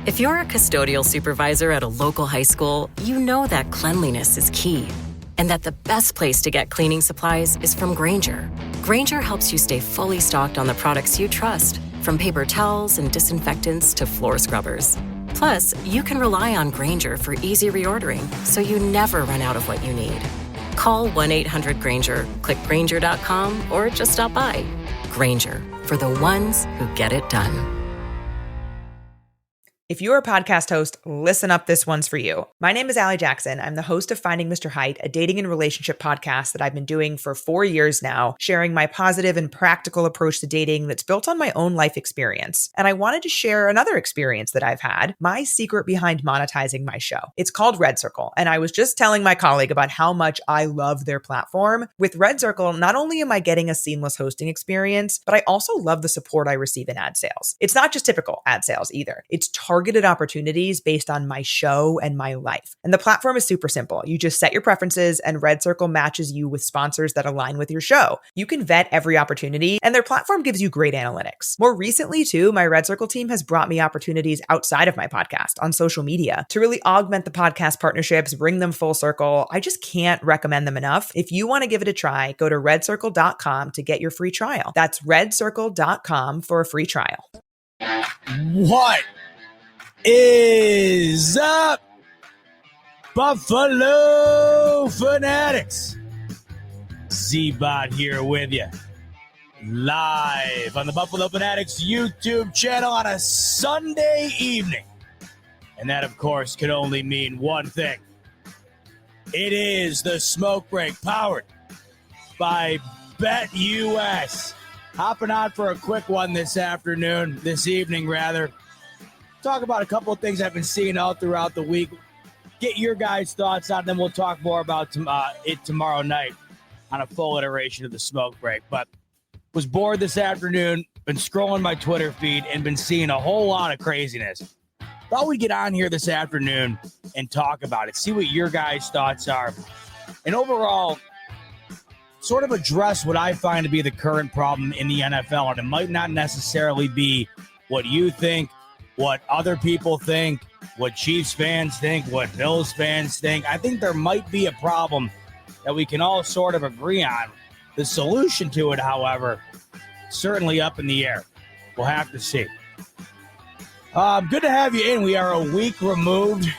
If you're a custodial supervisor at a local high school, you know that cleanliness is key, and that the best place to get cleaning supplies is from Grainger. Grainger helps you stay fully stocked on the products you trust, from paper towels and disinfectants to floor scrubbers. Plus, you can rely on Grainger for easy reordering, so you never run out of what you need. Call 1-800-GRAINGER, click Grainger.com, or just stop by. Grainger, for the ones who get it done. If you're a podcast host, listen up, this one's for you. My name is Allie Jackson. I'm the host of Finding Mr. Height, a dating and relationship podcast that I've been doing for 4 years now, sharing my positive and practical approach to dating that's built on my own life experience. And I wanted to share another experience that I've had, my secret behind monetizing my show. It's called Red Circle, and I was just telling my colleague about how much I love their platform. With Red Circle, not only am I getting a seamless hosting experience, but I also love the support I receive in ad sales. It's not just typical ad sales either. It's targeted opportunities based on my show and my life. And the platform is super simple. You just set your preferences and Red Circle matches you with sponsors that align with your show. You can vet every opportunity and their platform gives you great analytics. More recently too, my Red Circle team has brought me opportunities outside of my podcast on social media to really augment the podcast partnerships, bring them full circle. I just can't recommend them enough. If you want to give it a try, go to redcircle.com to get your free trial. That's redcircle.com for a free trial. What is up, Buffalo Fanatics? Z-Bot here with you, live on the Buffalo Fanatics YouTube channel on a Sunday evening. And that, of course, can only mean one thing. It is the Smoke Break, powered by BetUS. Hopping on for a quick one this evening, talk about a couple of things I've been seeing all throughout the week. Get your guys' thoughts on them. We'll talk more about it tomorrow night on a full iteration of the Smoke Break. But was bored this afternoon, been scrolling my Twitter feed and been seeing a whole lot of craziness. Thought we'd get on here this afternoon and talk about it, see what your guys' thoughts are, and overall sort of address what I find to be the current problem in the NFL. And it might not necessarily be what you think, what other people think, what Chiefs fans think, what Bills fans think. I think there might be a problem that we can all sort of agree on. The solution to it, however, certainly up in the air. We'll have to see. Good to have you in. We are a week removed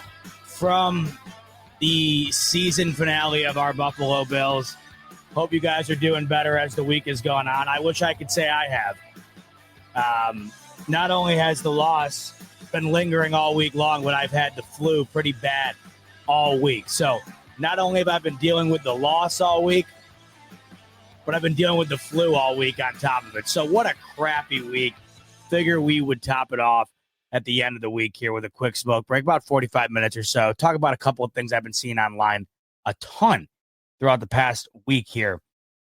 from the season finale of our Buffalo Bills. Hope you guys are doing better as the week has gone on. I wish I could say I have. Not only has the loss been lingering all week long, but I've had the flu pretty bad all week. So not only have I been dealing with the loss all week, but I've been dealing with the flu all week on top of it. So what a crappy week. Figure we would top it off at the end of the week here with a quick smoke break, about 45 minutes or so. Talk about a couple of things I've been seeing online a ton throughout the past week here.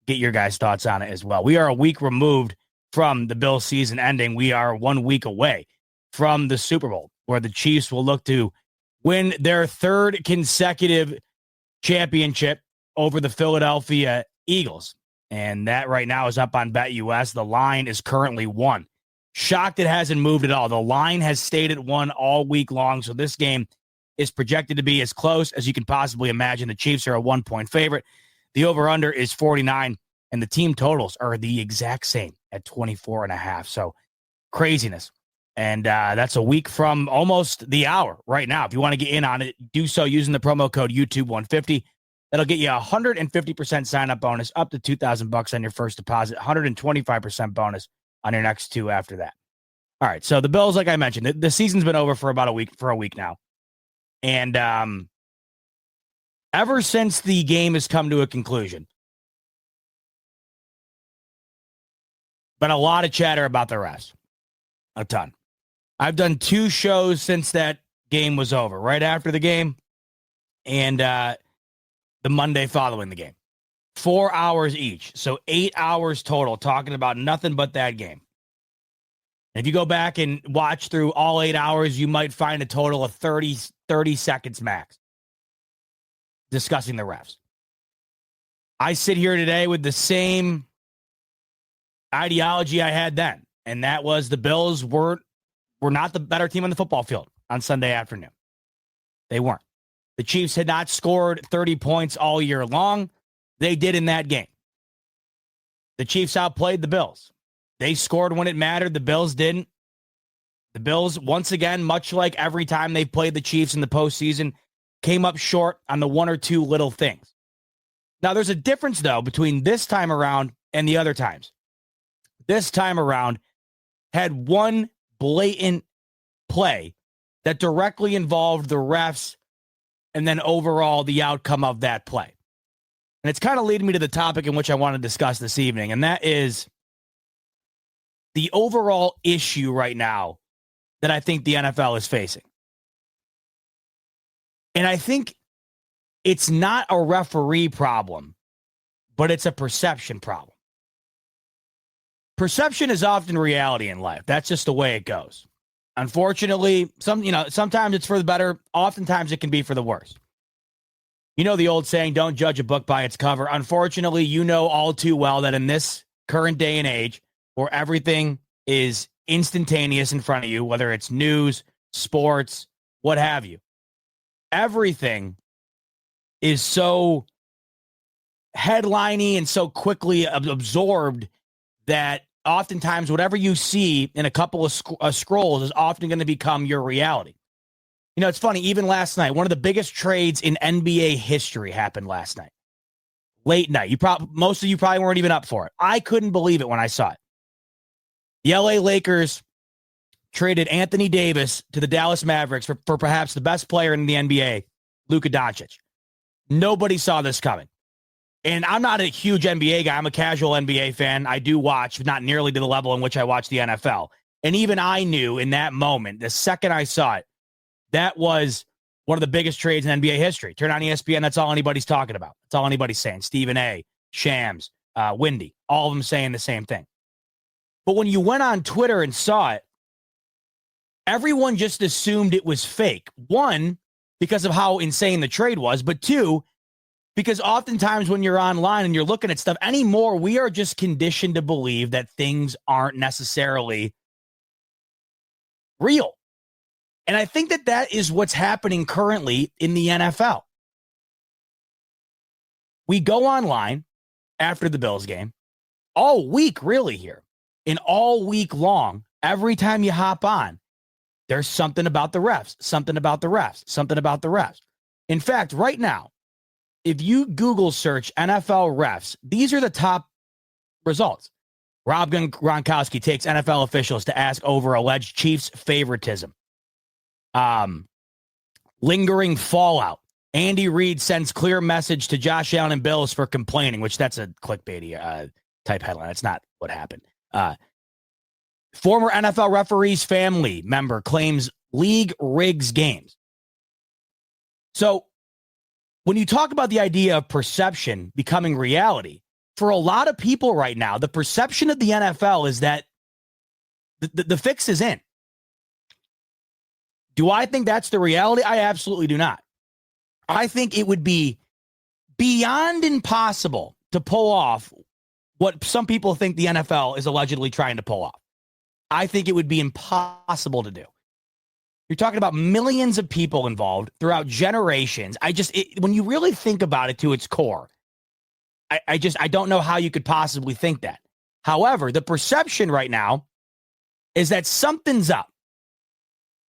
Get your guys' thoughts on it as well. We are a week removed from the Bills season ending. We are 1 week away from the Super Bowl, where the Chiefs will look to win their third consecutive championship over the Philadelphia Eagles. And that right now is up on BetUS. The line is currently 1. Shocked it hasn't moved at all. The line has stayed at 1 all week long. So this game is projected to be as close as you can possibly imagine. The Chiefs are a 1-point favorite. The over-under is 49, and the team totals are the exact same at 24.5. So craziness. And that's a week from almost the hour right now. If you want to get in on it, do so using the promo code YouTube150. That'll get you a 150% sign-up bonus, up to $2,000 on your first deposit, 125% bonus on your next two after that. All right, so the Bills, like I mentioned, the season's been over for about a week now. And ever since the game has come to a conclusion, been a lot of chatter about the refs. A ton. I've done 2 shows since that game was over, right after the game and the Monday following the game. 4 hours each, so 8 hours total, talking about nothing but that game. If you go back and watch through all 8 hours, you might find a total of 30 seconds max discussing the refs. I sit here today with the same ideology I had then, and that was the Bills weren't were not the better team on the football field on Sunday afternoon. They weren't. The Chiefs had not scored 30 points all year long. They did in that game. The Chiefs outplayed the Bills. They scored when it mattered. The Bills didn't. The Bills, once again, much like every time they've played the Chiefs in the postseason, came up short on the one or two little things. Now, there's a difference, though, between this time around and the other times. This time around had one blatant play that directly involved the refs and then overall the outcome of that play. And it's kind of leading me to the topic in which I want to discuss this evening, and that is the overall issue right now that I think the NFL is facing. And I think it's not a referee problem, but it's a perception problem. Perception is often reality in life. That's just the way it goes. Unfortunately, sometimes it's for the better. Oftentimes it can be for the worse. You know the old saying, don't judge a book by its cover. Unfortunately, you know all too well that in this current day and age where everything is instantaneous in front of you, whether it's news, sports, what have you, everything is so headliney and so quickly absorbed that oftentimes whatever you see in a couple of scrolls is often going to become your reality. You know, it's funny, even last night, one of the biggest trades in NBA history happened last night. Late night. Most of you probably weren't even up for it. I couldn't believe it when I saw it. The LA Lakers traded Anthony Davis to the Dallas Mavericks for perhaps the best player in the NBA, Luka Doncic. Nobody saw this coming. And I'm not a huge NBA guy. I'm a casual NBA fan. I do watch, not nearly to the level in which I watch the NFL. And even I knew in that moment, the second I saw it, that was one of the biggest trades in NBA history. Turn on ESPN, that's all anybody's talking about. That's all anybody's saying. Stephen A., Shams, Windy, all of them saying the same thing. But when you went on Twitter and saw it, everyone just assumed it was fake. One, because of how insane the trade was, but two, because oftentimes when you're online and you're looking at stuff anymore, we are just conditioned to believe that things aren't necessarily real. And I think that is what's happening currently in the NFL. We go online after the Bills game all week, really here, and all week long, every time you hop on, there's something about the refs, something about the refs, something about the refs. In fact, right now, if you Google search NFL refs, these are the top results. Rob Gronkowski takes NFL officials to ask over alleged Chiefs favoritism. Lingering fallout. Andy Reid sends clear message to Josh Allen and Bills for complaining, which that's a clickbaity type headline. That's not what happened. Former NFL referees family member claims league rigs games. So when you talk about the idea of perception becoming reality, for a lot of people right now, the perception of the NFL is that the fix is in. Do I think that's the reality? I absolutely do not. I think it would be beyond impossible to pull off what some people think the NFL is allegedly trying to pull off. I think it would be impossible to do. You're talking about millions of people involved throughout generations. When you really think about it to its core, I don't know how you could possibly think that. However, the perception right now is that something's up.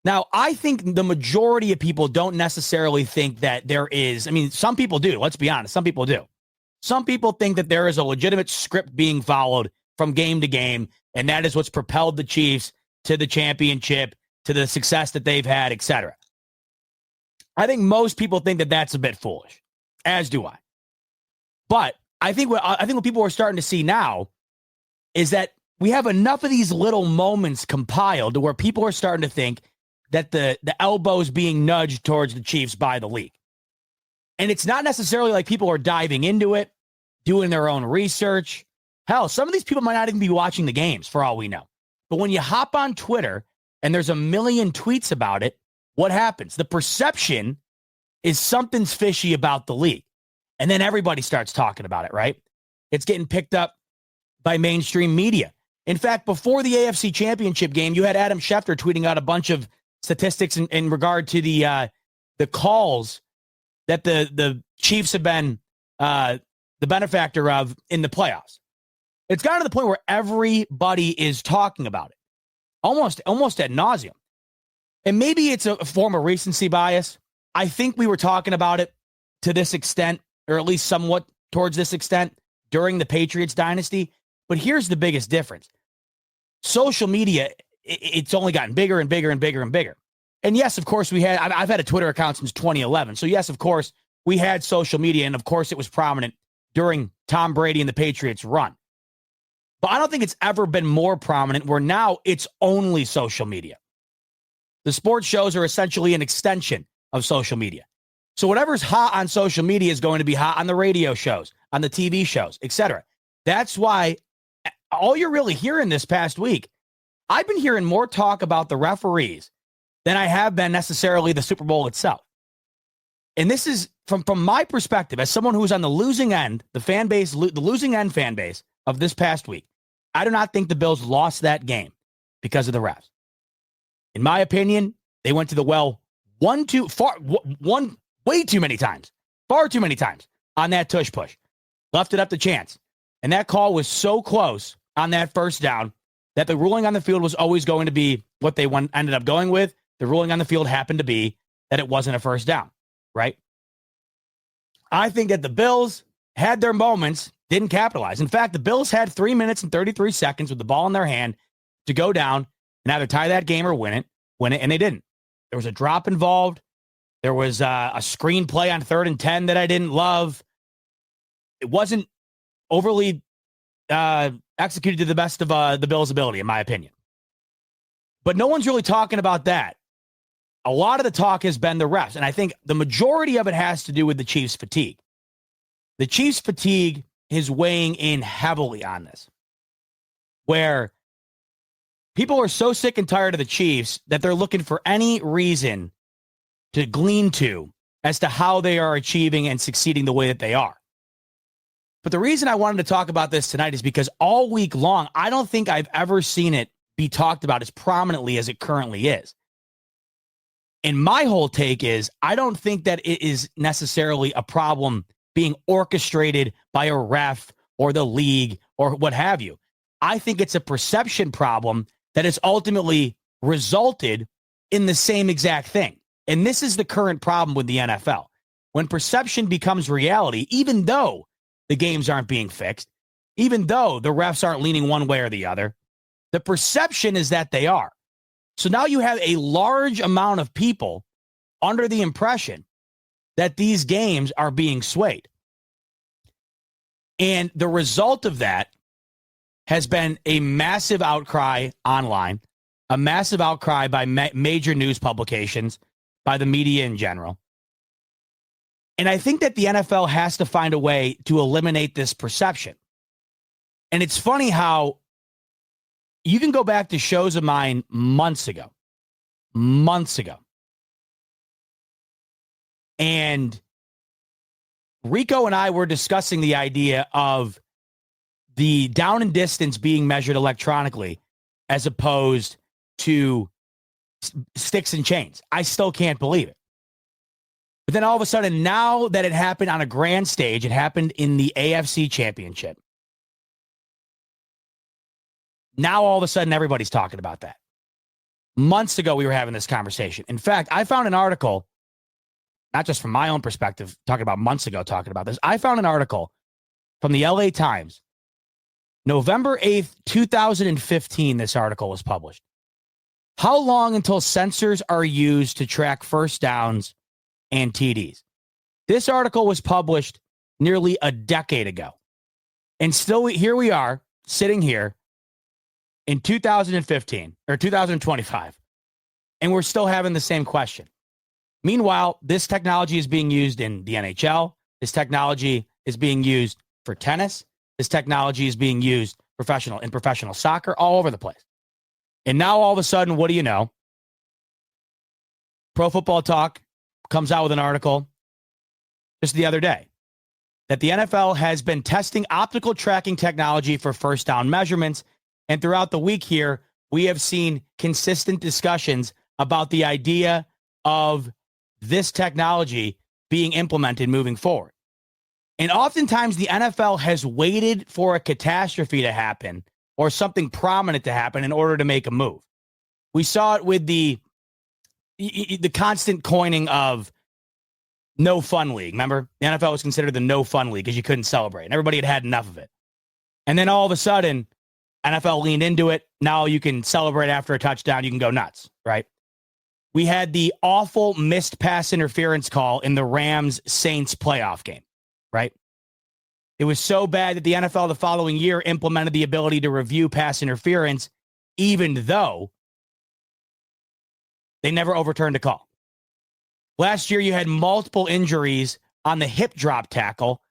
Now, I think the majority of people don't necessarily think that there is. I mean, some people do. Let's be honest. Some people do. Some people think that there is a legitimate script being followed from game to game, and that is what's propelled the Chiefs to the championship, to the success that they've had, etc. I think most people think that that's a bit foolish, as do I. But I think what people are starting to see now is that we have enough of these little moments compiled to where people are starting to think that the elbow's being nudged towards the Chiefs by the league. And it's not necessarily like people are diving into it, doing their own research. Hell, some of these people might not even be watching the games for all we know. But when you hop on Twitter and there's a million tweets about it, what happens? The perception is something's fishy about the league. And then everybody starts talking about it, right? It's getting picked up by mainstream media. In fact, before the AFC Championship game, you had Adam Schefter tweeting out a bunch of statistics in regard to the calls that the Chiefs have been the benefactor of in the playoffs. It's gotten to the point where everybody is talking about it, almost ad nauseum. And maybe it's a form of recency bias. I think we were talking about it to this extent, or at least somewhat towards this extent, during the Patriots dynasty. But here's the biggest difference. Social media, it's only gotten bigger and bigger and bigger and bigger. And yes, of course, I've had a Twitter account since 2011. So yes, of course, we had social media. And of course, it was prominent during Tom Brady and the Patriots run. But I don't think it's ever been more prominent where now it's only social media. The sports shows are essentially an extension of social media. So whatever's hot on social media is going to be hot on the radio shows, on the TV shows, etc. That's why all you're really hearing this past week, I've been hearing more talk about the referees than I have been necessarily the Super Bowl itself. And this is from my perspective, as someone who's on the losing end, the losing end fan base of this past week. I do not think the Bills lost that game because of the refs. In my opinion, they went to the well way too many times, far too many times on that tush push. Left it up to chance. And that call was so close on that first down that the ruling on the field was always going to be what they ended up going with. The ruling on the field happened to be that it wasn't a first down, right? I think that the Bills had their moments, didn't capitalize. In fact, the Bills had 3 minutes and 33 seconds with the ball in their hand to go down and either tie that game or win it, and they didn't. There was a drop involved. There was a screen play on 3rd and 10 that I didn't love. It wasn't overly executed to the best of the Bills' ability, in my opinion. But no one's really talking about that. A lot of the talk has been the refs, and I think the majority of it has to do with the Chiefs' fatigue. The Chiefs' fatigue is weighing in heavily on this, where people are so sick and tired of the Chiefs that they're looking for any reason to glean to as to how they are achieving and succeeding the way that they are. But the reason I wanted to talk about this tonight is because all week long, I don't think I've ever seen it be talked about as prominently as it currently is. And my whole take is, I don't think that it is necessarily a problem being orchestrated by a ref or the league or what have you. I think it's a perception problem that has ultimately resulted in the same exact thing. And this is the current problem with the NFL. When perception becomes reality, even though the games aren't being fixed, even though the refs aren't leaning one way or the other, the perception is that they are. So now you have a large amount of people under the impression that these games are being swayed. And the result of that has been a massive outcry online, a massive outcry by major news publications, by the media in general. And I think that the NFL has to find a way to eliminate this perception. And it's funny how you can go back to shows of mine months ago. And Rico and I were discussing the idea of the down and distance being measured electronically as opposed to sticks and chains. I still can't believe it. But then all of a sudden, now that it happened on a grand stage, it happened in the AFC Championship. Now all of a sudden, everybody's talking about that. Months ago, we were having this conversation. In fact, I found an article, not just from my own perspective, talking about months ago, talking about this. I found an article from the LA Times, November 8th, 2015, this article was published. How long until sensors are used to track first downs and TDs? This article was published nearly a decade ago. And still, here we are, sitting here in 2015 or 2025, and we're still having the same question. Meanwhile, this technology is being used in the NHL. This technology is being used for tennis. This technology is being used in professional soccer, all over the place. And now all of a sudden, what do you know? Pro Football Talk comes out with an article just the other day that the NFL has been testing optical tracking technology for first down measurements And throughout the week here, we have seen consistent discussions about the idea of this technology being implemented moving forward. And oftentimes the NFL has waited for a catastrophe to happen or something prominent to happen in order to make a move. We saw it with the constant coining of no fun league. Remember, the NFL was considered the no fun league because you couldn't celebrate, and everybody had had enough of it. And then all of a sudden, NFL leaned into it. Now you can celebrate after a touchdown. You can go nuts, right? We had the awful missed pass interference call in the Rams-Saints playoff game, right? It was so bad that the NFL the following year implemented the ability to review pass interference, even though they never overturned a call. Last year, you had multiple injuries on the hip drop tackle.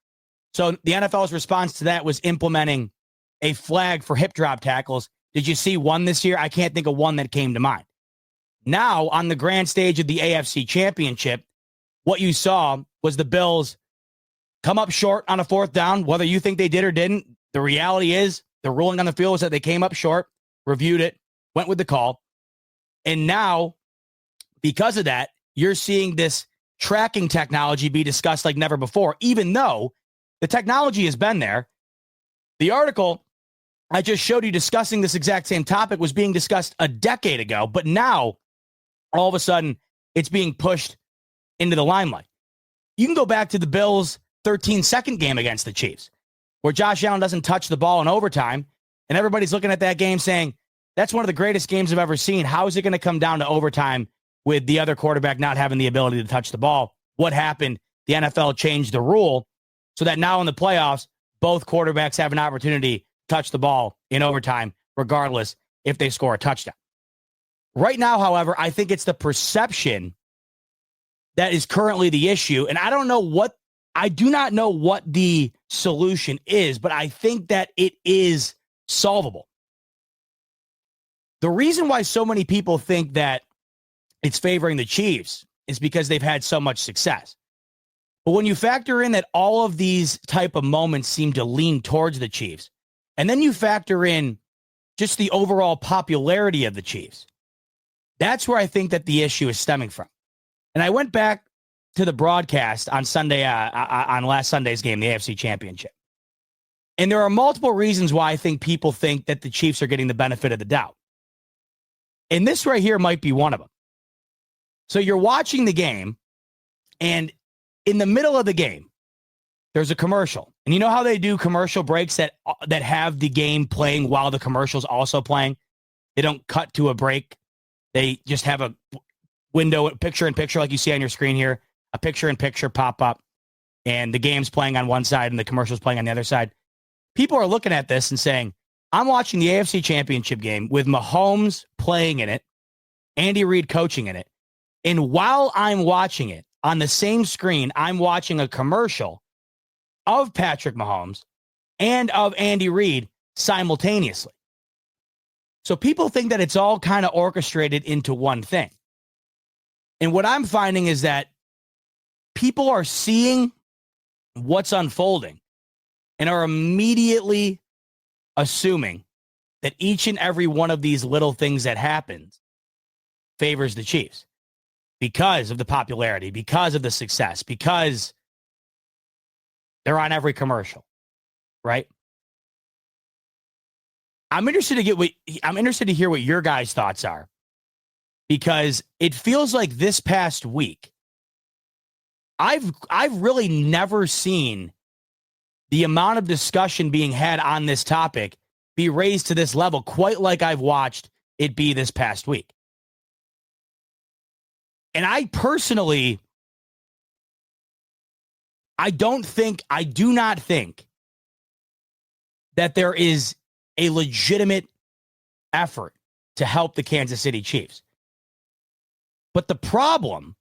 So the NFL's response to that was implementing a flag for hip drop tackles. Did you see one this year? I can't think of one that came to mind. Now, on the grand stage of the AFC Championship, what you saw was the Bills come up short on a fourth down, whether you think they did or didn't. The reality is the ruling on the field was that they came up short, reviewed it, went with the call. And now, because of that, you're seeing this tracking technology be discussed like never before, even though the technology has been there. The article I just showed you discussing this exact same topic was being discussed a decade ago, but now all of a sudden it's being pushed into the limelight. You can go back to the Bills' 13-second game against the Chiefs, where Josh Allen doesn't touch the ball in overtime, and everybody's looking at that game saying, that's one of the greatest games I've ever seen. How is it going to come down to overtime with the other quarterback not having the ability to touch the ball? What happened? The NFL changed the rule so that now in the playoffs, both quarterbacks have an opportunity to touch the ball in overtime, regardless if they score a touchdown. Right now, however, I think it's the perception that is currently the issue. And I do not know what the solution is, but I think that it is solvable. The reason why so many people think that it's favoring the Chiefs is because they've had so much success. But when you factor in that all of these type of moments seem to lean towards the Chiefs, and then you factor in just the overall popularity of the Chiefs, that's where I think that the issue is stemming from. And I went back to the broadcast on Sunday, on last Sunday's game, the AFC Championship. And there are multiple reasons why I think people think that the Chiefs are getting the benefit of the doubt. And this right here might be one of them. So you're watching the game, and in the middle of the game, there's a commercial. And you know how they do commercial breaks that have the game playing while the commercial's also playing? They don't cut to a break. They just have a window, picture-in-picture like you see on your screen here, a picture-in-picture pop up, and the game's playing on one side and the commercial's playing on the other side. People are looking at this and saying, I'm watching the AFC Championship game with Mahomes playing in it, Andy Reid coaching in it, and while I'm watching it, on the same screen, I'm watching a commercial of Patrick Mahomes and of Andy Reid simultaneously. So people think that it's all kind of orchestrated into one thing. And what I'm finding is that people are seeing what's unfolding and are immediately assuming that each and every one of these little things that happens favors the Chiefs because of the popularity, because of the success, because they're on every commercial, right? I'm interested to hear what your guys' thoughts are, because it feels like this past week, I've really never seen the amount of discussion being had on this topic be raised to this level quite like I've watched it be this past week. And I personally, I do not think that there is a legitimate effort to help the Kansas City Chiefs. But the problem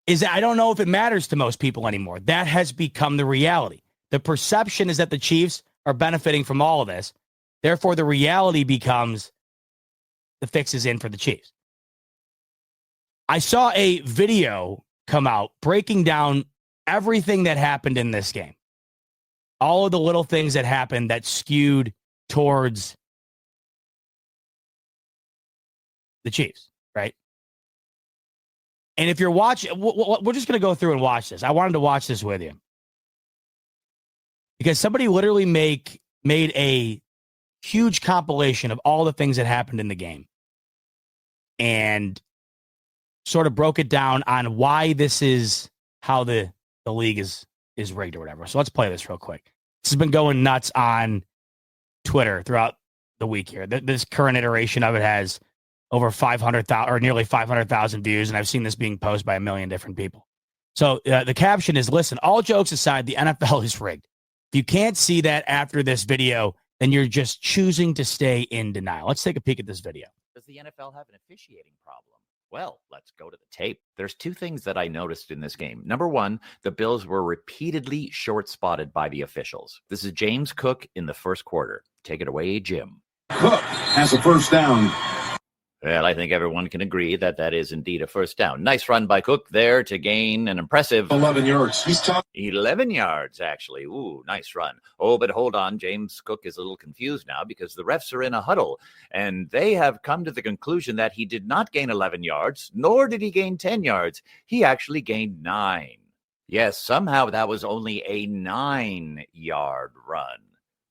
is that I don't know if it matters to most people anymore. That has become the reality. The perception is that the Chiefs are benefiting from all of this. Therefore, the reality becomes the fix is in for the Chiefs. I saw a video come out breaking down everything that happened in this game. All of the little things that happened that skewed towards the Chiefs, right? And if you're watching, we're just going to go through and watch this. I wanted to watch this with you because somebody literally made a huge compilation of all the things that happened in the game and sort of broke it down on why this is how the league is rigged or whatever. So let's play this real quick. This has been going nuts on Twitter throughout the week here. This current iteration of it has over 500,000 or nearly 500,000 views, and I've seen this being posted by a million different people. So the caption is, listen, all jokes aside, the NFL is rigged. If you can't see that after this video, then you're just choosing to stay in denial. Let's take a peek at this video. Does the NFL have an officiating problem? Well, let's go to the tape. There's two things that I noticed in this game. Number one, the Bills were repeatedly short-spotted by the officials. This is James Cook in the first quarter. Take it away, Jim. Cook has a first down. Well, I think everyone can agree that that is indeed a first down. Nice run by Cook there to gain an impressive 11 yards. He's tough. 11 yards, actually. Ooh, nice run. Oh, but hold on. James Cook is a little confused now because the refs are in a huddle, and they have come to the conclusion that he did not gain 11 yards, nor did he gain 10 yards. He actually gained 9. Yes, somehow that was only a 9-yard run.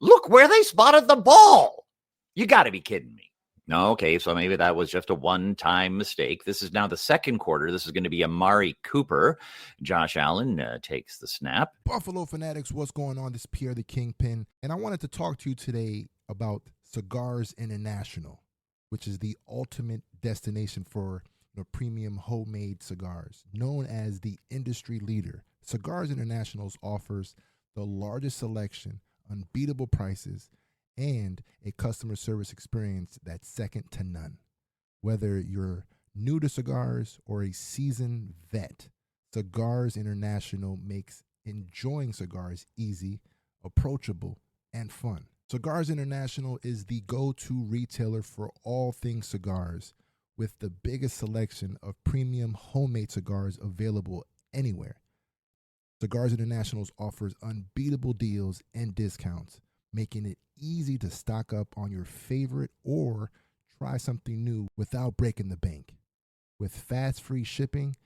Look where they spotted the ball. You got to be kidding me. No, okay, so maybe that was just a one-time mistake. This is now the second quarter. This is going to be Amari Cooper. Josh Allen takes the snap. Buffalo Fanatics, what's going on? This is Pierre the Kingpin, and I wanted to talk to you today about Cigars International, which is the ultimate destination for premium homemade cigars. Known as the industry leader, Cigars International offers the largest selection, unbeatable prices, and a customer service experience that's second to none. Whether you're new to cigars or a seasoned vet, Cigars International makes enjoying cigars easy, approachable, and fun. Cigars International is the go-to retailer for all things cigars, with the biggest selection of premium homemade cigars available anywhere. Cigars International offers unbeatable deals and discounts, making it easy to stock up on your favorite or try something new without breaking the bank. With fast free shipping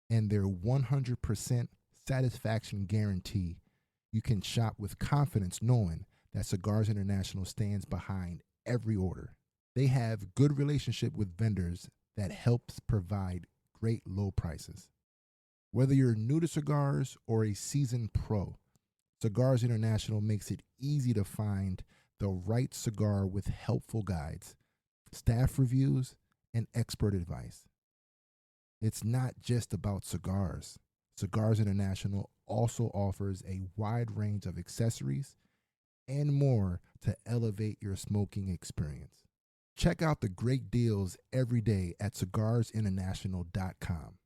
and their 100% satisfaction guarantee, you can shop with confidence knowing that Cigars International stands behind every order. They have good relationship with vendors that helps provide great low prices. Whether you're new to cigars or a seasoned pro, Cigars International makes it easy to find the right cigar with helpful guides, staff reviews, and expert advice. It's not just about cigars. Cigars International also offers a wide range of accessories and more to elevate your smoking experience. Check out the great deals every day at cigarsinternational.com.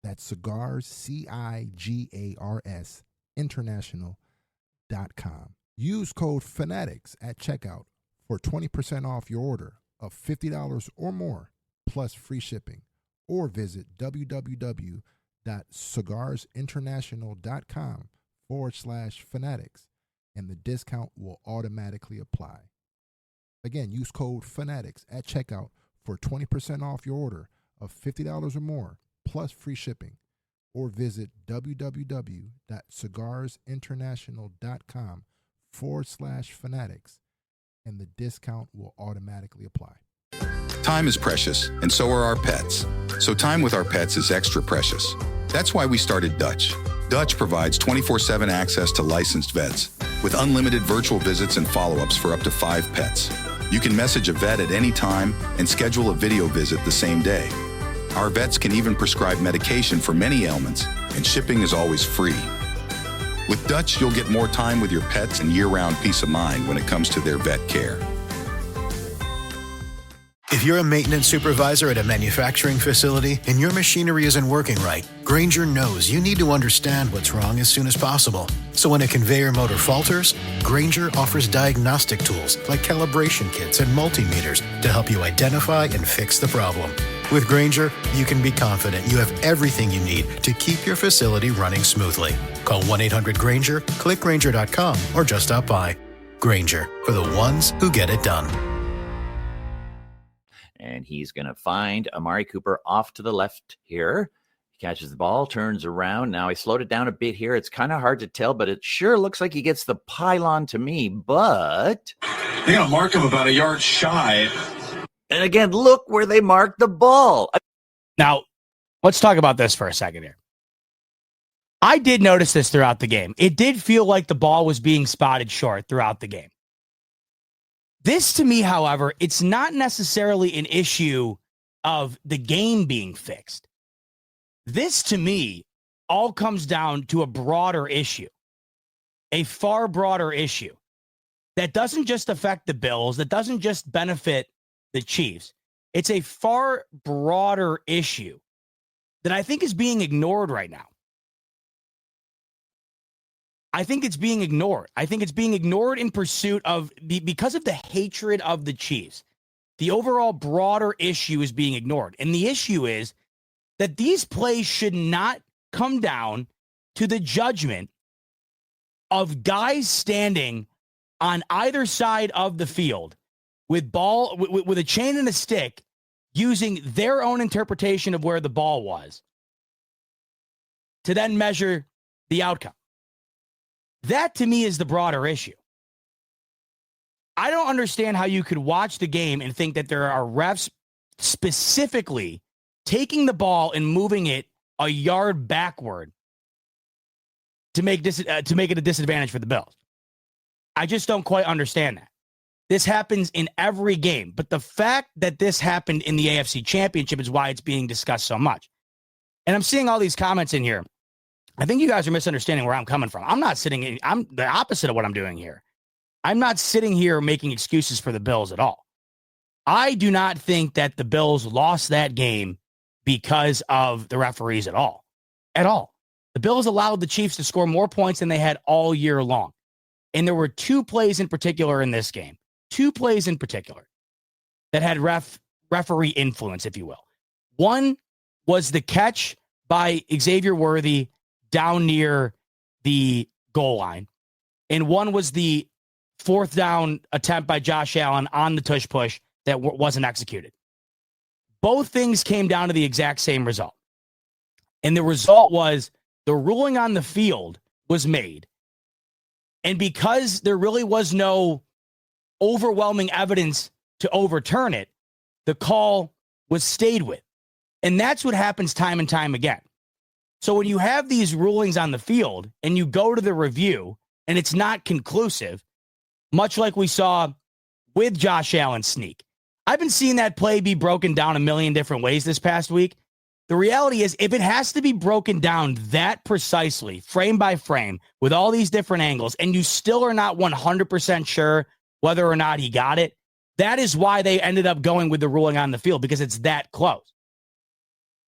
That's cigars, CIGARS, international.com. Use code FANATICS at checkout for 20% off your order of $50 or more, plus free shipping. Or visit www.cigarsinternational.com/fanatics, and the discount will automatically apply. Again, use code FANATICS at checkout for 20% off your order of $50 or more, plus free shipping. Or visit www.cigarsinternational.com/fanatics, and the discount will automatically apply. Time is precious, and so are our pets. So time with our pets is extra precious. That's why we started Dutch. Dutch provides 24/7 access to licensed vets with unlimited virtual visits and follow-ups for up to 5 pets. You can message a vet at any time and schedule a video visit the same day. Our vets can even prescribe medication for many ailments, and shipping is always free. With Dutch, you'll get more time with your pets and year-round peace of mind when it comes to their vet care. If you're a maintenance supervisor at a manufacturing facility and your machinery isn't working right, Grainger knows you need to understand what's wrong as soon as possible. So when a conveyor motor falters, Grainger offers diagnostic tools like calibration kits and multimeters to help you identify and fix the problem. With Grainger, you can be confident you have everything you need to keep your facility running smoothly. Call 1-800-GRAINGER, click Grainger.com, or just stop by. Grainger, for the ones who get it done. And he's going to find Amari Cooper off to the left here. He catches the ball, turns around. Now he slowed it down a bit here. It's kind of hard to tell, but it sure looks like he gets the pylon to me. But They're going to mark him about a yard shy. and again, look where they marked the ball. Now, let's talk about this for a second here. I did notice this throughout the game. It did feel like the ball was being spotted short throughout the game. This, to me, however, it's not necessarily an issue of the game being fixed. This, to me, all comes down to a broader issue, a far broader issue that doesn't just affect the Bills, that doesn't just benefit the Chiefs. It's a far broader issue that I think is being ignored right now. I think it's being ignored. I think it's being ignored in pursuit of because of the hatred of the Chiefs. The overall broader issue is being ignored. And the issue is that these plays should not come down to the judgment of guys standing on either side of the field with a chain and a stick using their own interpretation of where the ball was to then measure the outcome. That, to me, is the broader issue. I don't understand how you could watch the game and think that there are refs specifically taking the ball and moving it a yard backward to make it a disadvantage for the Bills. I just don't quite understand that. This happens in every game, but the fact that this happened in the AFC Championship is why it's being discussed so much. And I'm seeing all these comments in here. I think you guys are misunderstanding where I'm coming from. I'm the opposite of what I'm doing here. I'm not sitting here making excuses for the Bills at all. I do not think that the Bills lost that game because of the referees at all. At all. The Bills allowed the Chiefs to score more points than they had all year long. And there were two plays in particular in this game. Two plays in particular that had referee influence, if you will. One was the catch by Xavier Worthy down near the goal line. And one was the fourth down attempt by Josh Allen on the tush push that wasn't executed. Both things came down to the exact same result. And the result was the ruling on the field was made. And because there really was no overwhelming evidence to overturn it, the call was stayed with. And that's what happens time and time again. So when you have these rulings on the field and you go to the review and it's not conclusive, much like we saw with Josh Allen's sneak. I've been seeing that play be broken down a million different ways this past week. The reality is, if it has to be broken down that precisely, frame by frame, with all these different angles, and you still are not 100% sure whether or not he got it, that is why they ended up going with the ruling on the field, because it's that close.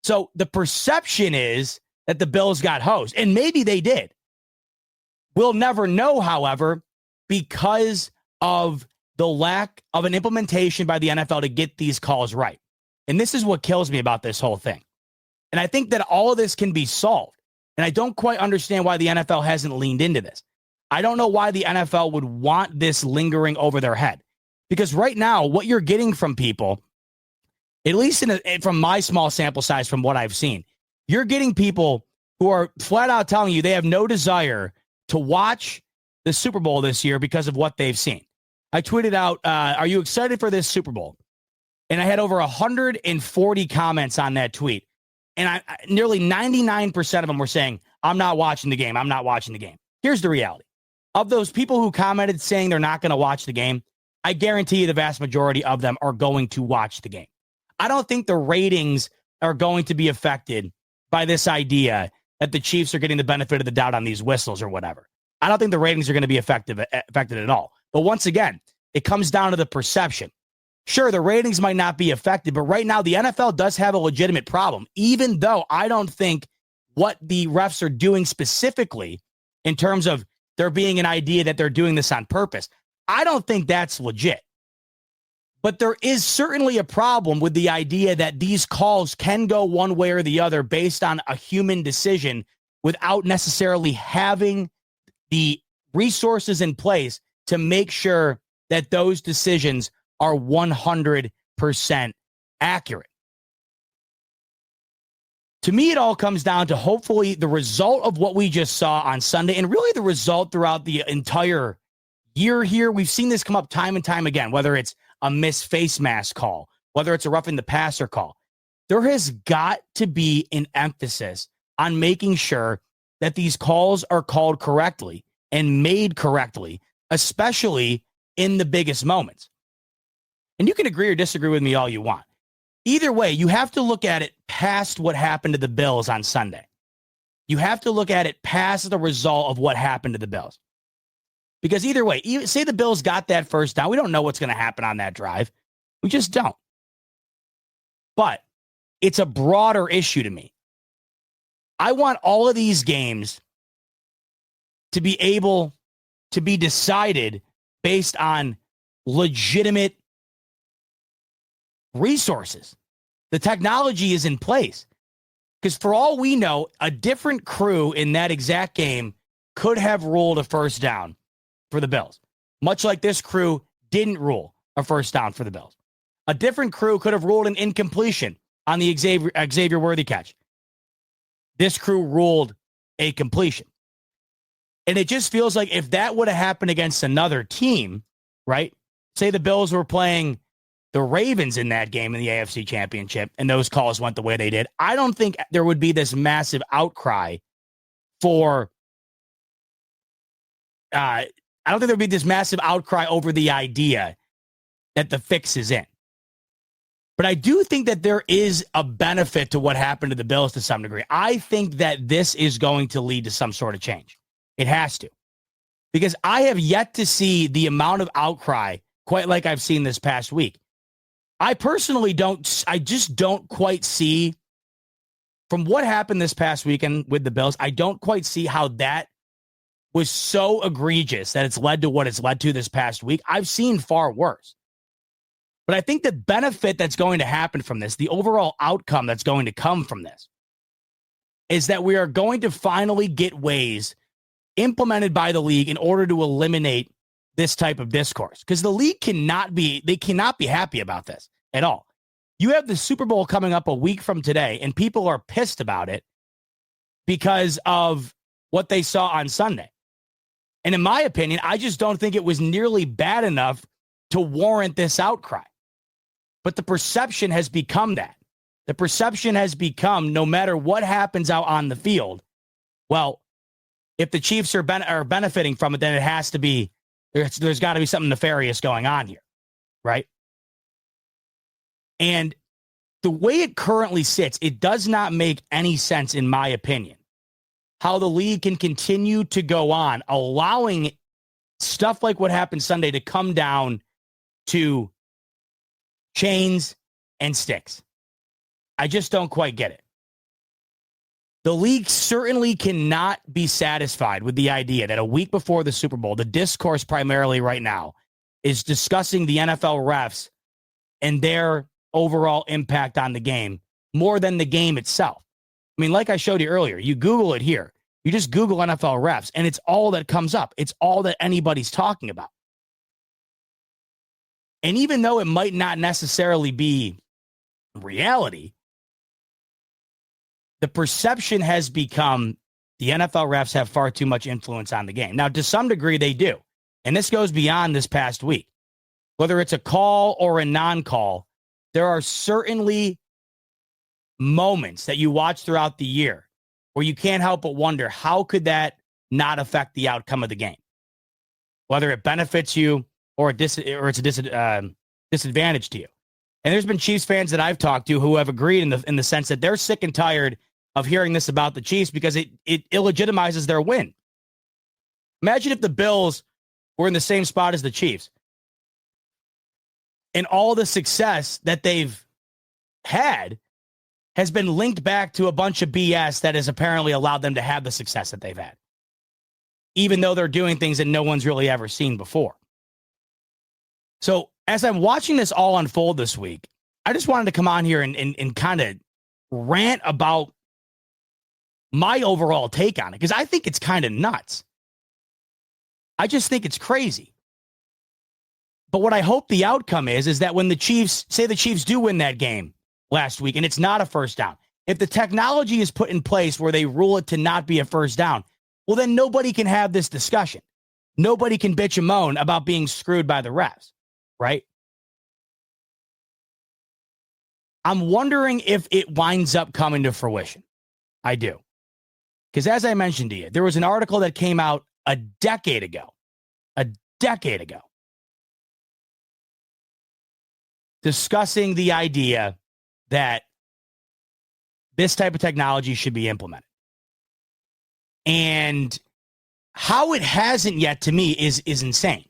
So the perception is that the Bills got hosed, and maybe they did. We'll never know, however, because of the lack of an implementation by the NFL to get these calls right. And this is what kills me about this whole thing. And I think that all of this can be solved. And I don't quite understand why the NFL hasn't leaned into this. I don't know why the NFL would want this lingering over their head. Because right now, what you're getting from people, at least from my small sample size from what I've seen, you're getting people who are flat out telling you they have no desire to watch the Super Bowl this year because of what they've seen. I tweeted out, are you excited for this Super Bowl? And I had over 140 comments on that tweet. And nearly 99% of them were saying, I'm not watching the game. I'm not watching the game. Here's the reality. Of those people who commented saying they're not going to watch the game, I guarantee you the vast majority of them are going to watch the game. I don't think the ratings are going to be affected by this idea that the Chiefs are getting the benefit of the doubt on these whistles or whatever. I don't think the ratings are going to be affected at all. But once again, it comes down to the perception. Sure, the ratings might not be affected, but right now the NFL does have a legitimate problem, even though I don't think what the refs are doing specifically in terms of there being an idea that they're doing this on purpose. I don't think that's legit. But there is certainly a problem with the idea that these calls can go one way or the other based on a human decision without necessarily having the resources in place to make sure that those decisions are 100% accurate. To me, it all comes down to hopefully the result of what we just saw on Sunday, and really the result throughout the entire year here. We've seen this come up time and time again, whether it's a missed face mask call, whether it's a roughing the passer call. There has got to be an emphasis on making sure that these calls are called correctly and made correctly, especially in the biggest moments. And you can agree or disagree with me all you want. Either way, you have to look at it past what happened to the Bills on Sunday. You have to look at it past the result of what happened to the Bills. Because either way, say the Bills got that first down. We don't know what's going to happen on that drive. We just don't. But it's a broader issue to me. I want all of these games to be able to be decided based on legitimate resources. The technology is in place. Because for all we know, a different crew in that exact game could have ruled a first down for the Bills. Much like this crew didn't rule a first down for the Bills. A different crew could have ruled an incompletion on the Xavier Worthy catch. This crew ruled a completion. And it just feels like if that would have happened against another team, right? Say the Bills were playing the Ravens in that game in the AFC Championship, and those calls went the way they did. I don't think there would be this massive outcry for, I don't think there'd be this massive outcry over the idea that the fix is in. But I do think that there is a benefit to what happened to the Bills to some degree. I think that this is going to lead to some sort of change. It has to. Because I have yet to see the amount of outcry quite like I've seen this past week. I personally just don't quite see, from what happened this past weekend with the Bills, I don't quite see how that was so egregious that it's led to what it's led to this past week. I've seen far worse. But I think the benefit that's going to happen from this, the overall outcome that's going to come from this, is that we are going to finally get ways implemented by the league in order to eliminate this type of discourse. Because the league cannot be happy about this at all. You have the Super Bowl coming up a week from today, and people are pissed about it because of what they saw on Sunday. And in my opinion, I just don't think it was nearly bad enough to warrant this outcry. But the perception has become that. The perception has become, no matter what happens out on the field, well, if the Chiefs are benefiting from it, then it has to be, there's got to be something nefarious going on here, right? And the way it currently sits, it does not make any sense, in my opinion, how the league can continue to go on, allowing stuff like what happened Sunday to come down to chains and sticks. I just don't quite get it. The league certainly cannot be satisfied with the idea that a week before the Super Bowl, the discourse primarily right now is discussing the NFL refs and their overall impact on the game more than the game itself. I mean, like I showed you earlier, you Google it here. You just Google NFL refs, and it's all that comes up. It's all that anybody's talking about. And even though it might not necessarily be reality, the perception has become the NFL refs have far too much influence on the game. Now, to some degree, they do. And this goes beyond this past week. Whether it's a call or a non-call, there are certainly moments that you watch throughout the year where you can't help but wonder, how could that not affect the outcome of the game? Whether it benefits you or it's a disadvantage to you. And there's been Chiefs fans that I've talked to who have agreed in the sense that they're sick and tired of hearing this about the Chiefs because it illegitimizes their win. Imagine if the Bills were in the same spot as the Chiefs and all the success that they've had has been linked back to a bunch of BS that has apparently allowed them to have the success that they've had, even though they're doing things that no one's really ever seen before. So as I'm watching this all unfold this week, I just wanted to come on here and kind of rant about my overall take on it, because I think it's kind of nuts. I just think it's crazy. But what I hope the outcome is that when the Chiefs, say the Chiefs do win that game last week, and it's not a first down. If the technology is put in place where they rule it to not be a first down, well, then nobody can have this discussion. Nobody can bitch and moan about being screwed by the refs, right? I'm wondering if it winds up coming to fruition. I do. Because as I mentioned to you, there was an article that came out a decade ago, discussing the idea that this type of technology should be implemented. And how it hasn't yet, to me, is insane.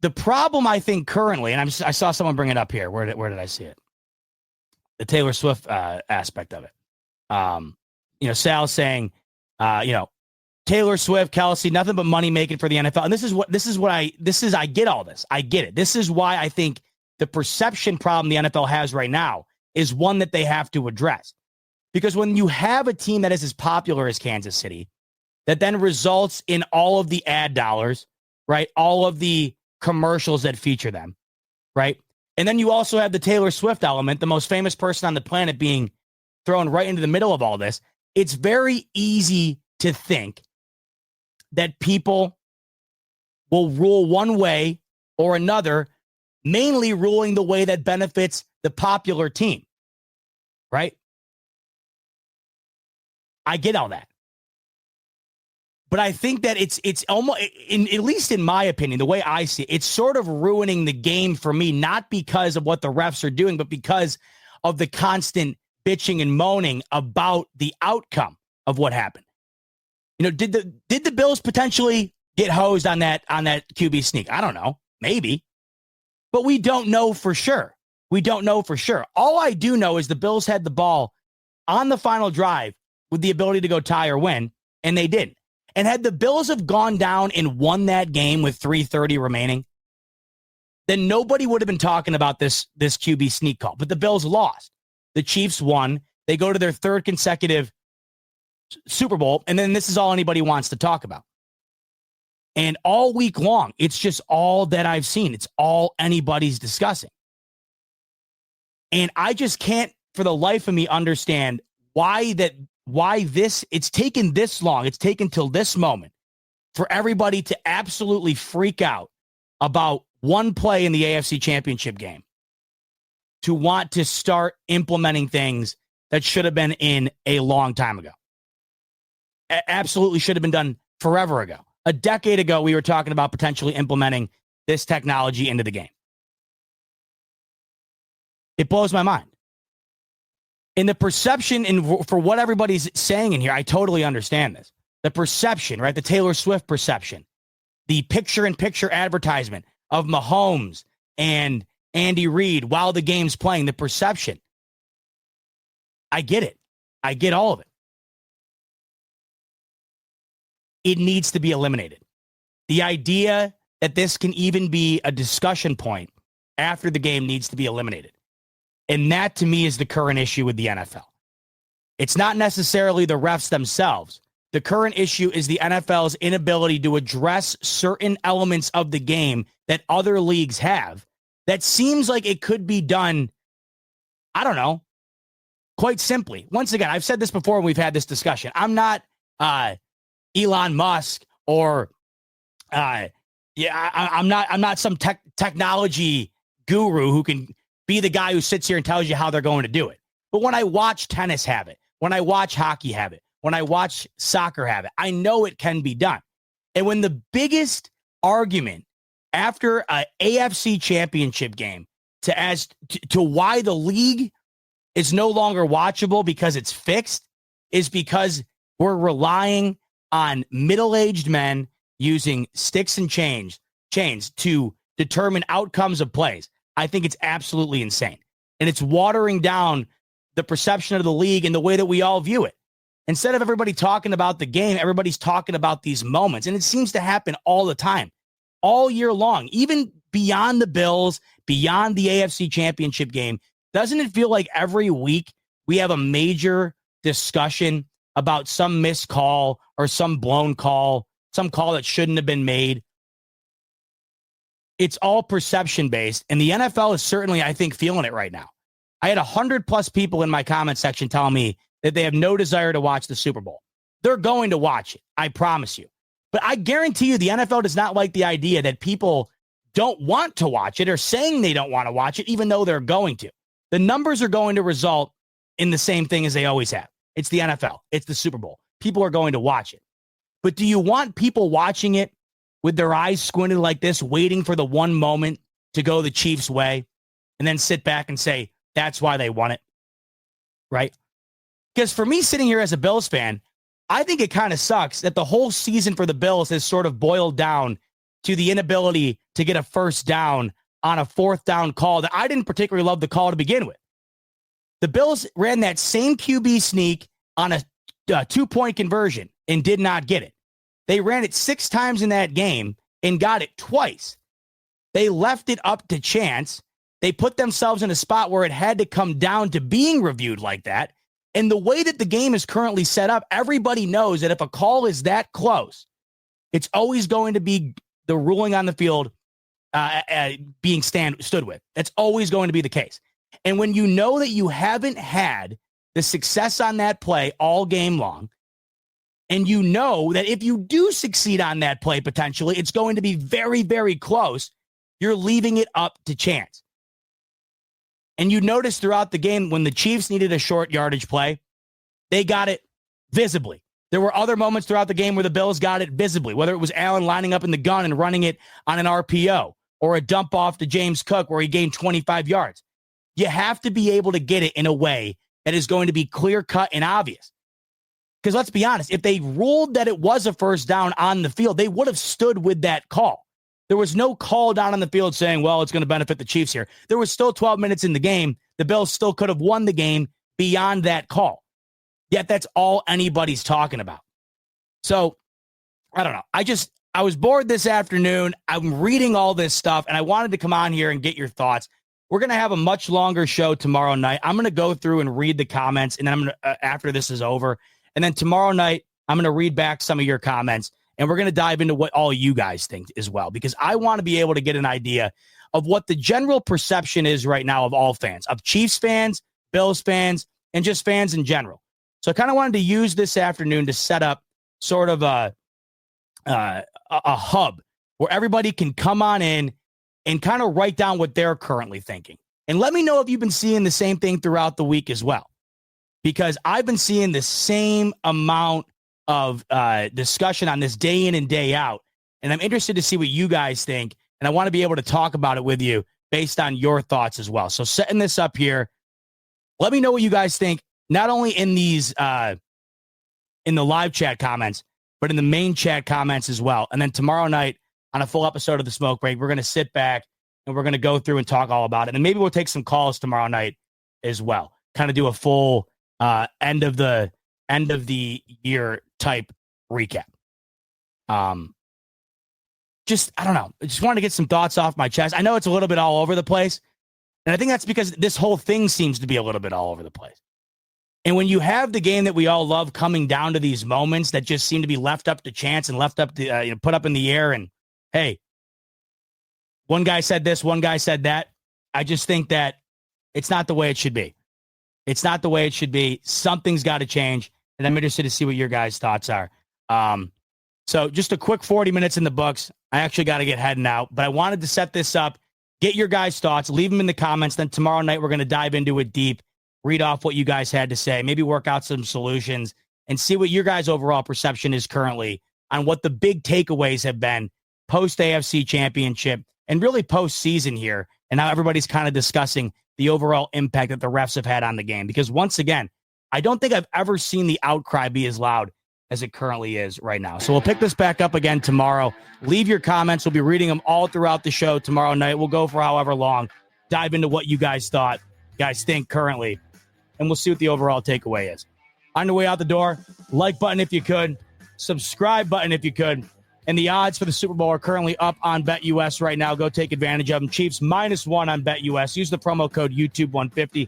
The problem, I think, currently, and I saw someone bring it up here. Where did I see it? The Taylor Swift aspect of it. Sal's saying, Taylor Swift, Kelsey, nothing but money making for the NFL. And I get all this. I get it. This is why I think the perception problem the NFL has right now is one that they have to address. Because when you have a team that is as popular as Kansas City, that then results in all of the ad dollars, right? All of the commercials that feature them, right? And then you also have the Taylor Swift element, the most famous person on the planet being thrown right into the middle of all this. It's very easy to think that people will rule one way or another, mainly ruling the way that benefits the popular team, right? I get all that. But I think that it's almost, at least in my opinion, the way I see it, it's sort of ruining the game for me, not because of what the refs are doing, but because of the constant bitching and moaning about the outcome of what happened. Did the Bills potentially get hosed on that QB sneak? I don't know. Maybe. But we don't know for sure. All I do know is the Bills had the ball on the final drive with the ability to go tie or win, and they didn't. And had the Bills have gone down and won that game with 3:30 remaining, then nobody would have been talking about this QB sneak call. But the Bills lost. The Chiefs won. They go to their third consecutive Super Bowl, and then this is all anybody wants to talk about. And all week long, it's just all that I've seen. It's all anybody's discussing. And I just can't, for the life of me, understand why it's taken this long. It's taken till this moment for everybody to absolutely freak out about one play in the AFC Championship game to want to start implementing things that should have been in a long time ago. Absolutely should have been done forever ago. A decade ago, we were talking about potentially implementing this technology into the game. It blows my mind. And the perception, and for what everybody's saying in here, I totally understand this. The perception, right? The Taylor Swift perception, the picture-in-picture advertisement of Mahomes and Andy Reid while the game's playing, the perception. I get it. I get all of it. It needs to be eliminated. The idea that this can even be a discussion point after the game needs to be eliminated. And that, to me, is the current issue with the NFL. It's not necessarily the refs themselves. The current issue is the NFL's inability to address certain elements of the game that other leagues have that seems like it could be done, I don't know, quite simply. Once again, I've said this before when we've had this discussion. I'm not Elon Musk or I'm not some technology guru who can be the guy who sits here and tells you how they're going to do it. But when I watch tennis have it, when I watch hockey have it, when I watch soccer have it, I know it can be done. And when the biggest argument after an AFC championship game to why the league is no longer watchable because it's fixed is because we're relying on middle-aged men using sticks and chains to determine outcomes of plays. I think it's absolutely insane. And it's watering down the perception of the league and the way that we all view it. Instead of everybody talking about the game, everybody's talking about these moments. And it seems to happen all the time, all year long, even beyond the Bills, beyond the AFC Championship game. Doesn't it feel like every week we have a major discussion about some missed call or some blown call, some call that shouldn't have been made? it's all perception based. And the NFL is certainly, I think, feeling it right now. I had 100+ people in my comment section telling me that they have no desire to watch the Super Bowl. They're going to watch it. I promise you. But I guarantee you the NFL does not like the idea that people don't want to watch it or saying they don't want to watch it, even though they're going to. The numbers are going to result in the same thing as they always have. It's the NFL. It's the Super Bowl. People are going to watch it. But do you want people watching it with their eyes squinted like this, waiting for the one moment to go the Chiefs' way, and then sit back and say, that's why they won it? Right? Because for me, sitting here as a Bills fan, I think it kind of sucks that the whole season for the Bills has sort of boiled down to the inability to get a first down on a fourth down call that I didn't particularly love the call to begin with. The Bills ran that same QB sneak on a 2-point conversion and did not get it. They ran it 6 times in that game and got it twice. They left it up to chance. They put themselves in a spot where it had to come down to being reviewed like that. And the way that the game is currently set up, everybody knows that if a call is that close, it's always going to be the ruling on the field being stood with. That's always going to be the case. And when you know that you haven't had the success on that play all game long, and you know that if you do succeed on that play, potentially, it's going to be very, very close, you're leaving it up to chance. And you notice throughout the game when the Chiefs needed a short yardage play, they got it visibly. There were other moments throughout the game where the Bills got it visibly, whether it was Allen lining up in the gun and running it on an RPO or a dump off to James Cook where he gained 25 yards. You have to be able to get it in a way that is going to be clear-cut and obvious. Because let's be honest, if they ruled that it was a first down on the field, they would have stood with that call. There was no call down on the field saying, well, it's going to benefit the Chiefs here. There was still 12 minutes in the game. The Bills still could have won the game beyond that call. Yet that's all anybody's talking about. So, I don't know. I was bored this afternoon. I'm reading all this stuff, and I wanted to come on here and get your thoughts. We're going to have a much longer show tomorrow night. I'm going to go through and read the comments, and then I'm going to, after this is over, and then tomorrow night, I'm going to read back some of your comments, and we're going to dive into what all you guys think as well, because I want to be able to get an idea of what the general perception is right now of all fans, of Chiefs fans, Bills fans, and just fans in general. So I kind of wanted to use this afternoon to set up sort of a hub where everybody can come on in and kind of write down what they're currently thinking. And let me know if you've been seeing the same thing throughout the week as well, because I've been seeing the same amount of discussion on this day in and day out. And I'm interested to see what you guys think. And I want to be able to talk about it with you based on your thoughts as well. So setting this up here, let me know what you guys think, not only in these, in the live chat comments, but in the main chat comments as well. And then tomorrow night on a full episode of The Smoke Break, we're going to sit back and we're going to go through and talk all about it. And maybe we'll take some calls tomorrow night as well. Kind of do a full end of the year type recap. Just, I don't know. I just wanted to get some thoughts off my chest. I know it's a little bit all over the place. And I think that's because this whole thing seems to be a little bit all over the place. And when you have the game that we all love coming down to these moments that just seem to be left up to chance and left up to put up in the air, and hey, one guy said this, one guy said that. I just think that it's not the way it should be. It's not the way it should be. Something's got to change, and I'm interested to see what your guys' thoughts are. So just a quick 40 minutes in the books. I actually got to get heading out, but I wanted to set this up, get your guys' thoughts, leave them in the comments. Then tomorrow night, we're going to dive into it deep, read off what you guys had to say, maybe work out some solutions, and see what your guys' overall perception is currently on what the big takeaways have been post-AFC Championship and really post-season here, and how everybody's kind of discussing the overall impact that the refs have had on the game. Because once again, I don't think I've ever seen the outcry be as loud as it currently is right now. So we'll pick this back up again tomorrow. Leave your comments. We'll be reading them all throughout the show tomorrow night. We'll go for however long, dive into what you guys think currently, and we'll see what the overall takeaway is. On the way out the door, like button if you could, subscribe button if you could, and the odds for the Super Bowl are currently up on BetUS right now. Go take advantage of them. Chiefs -1 on BetUS. Use the promo code YouTube150.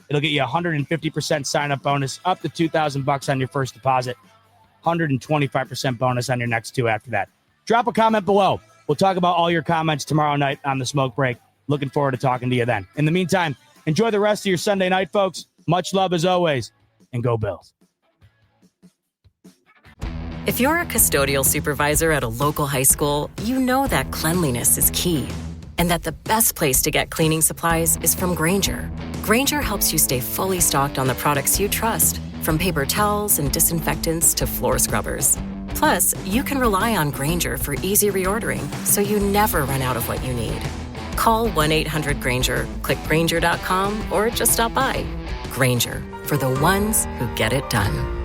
It'll get you a 150% sign-up bonus, up to $2,000 on your first deposit, 125% bonus on your next two after that. Drop a comment below. We'll talk about all your comments tomorrow night on the Smoke Break. Looking forward to talking to you then. In the meantime, enjoy the rest of your Sunday night, folks. Much love as always, and go Bills. If you're a custodial supervisor at a local high school, you know that cleanliness is key, and that the best place to get cleaning supplies is from Grainger. Grainger helps you stay fully stocked on the products you trust, from paper towels and disinfectants to floor scrubbers. Plus, you can rely on Grainger for easy reordering, so you never run out of what you need. Call 1-800-GRAINGER, click Grainger.com, or just stop by. Grainger, for the ones who get it done.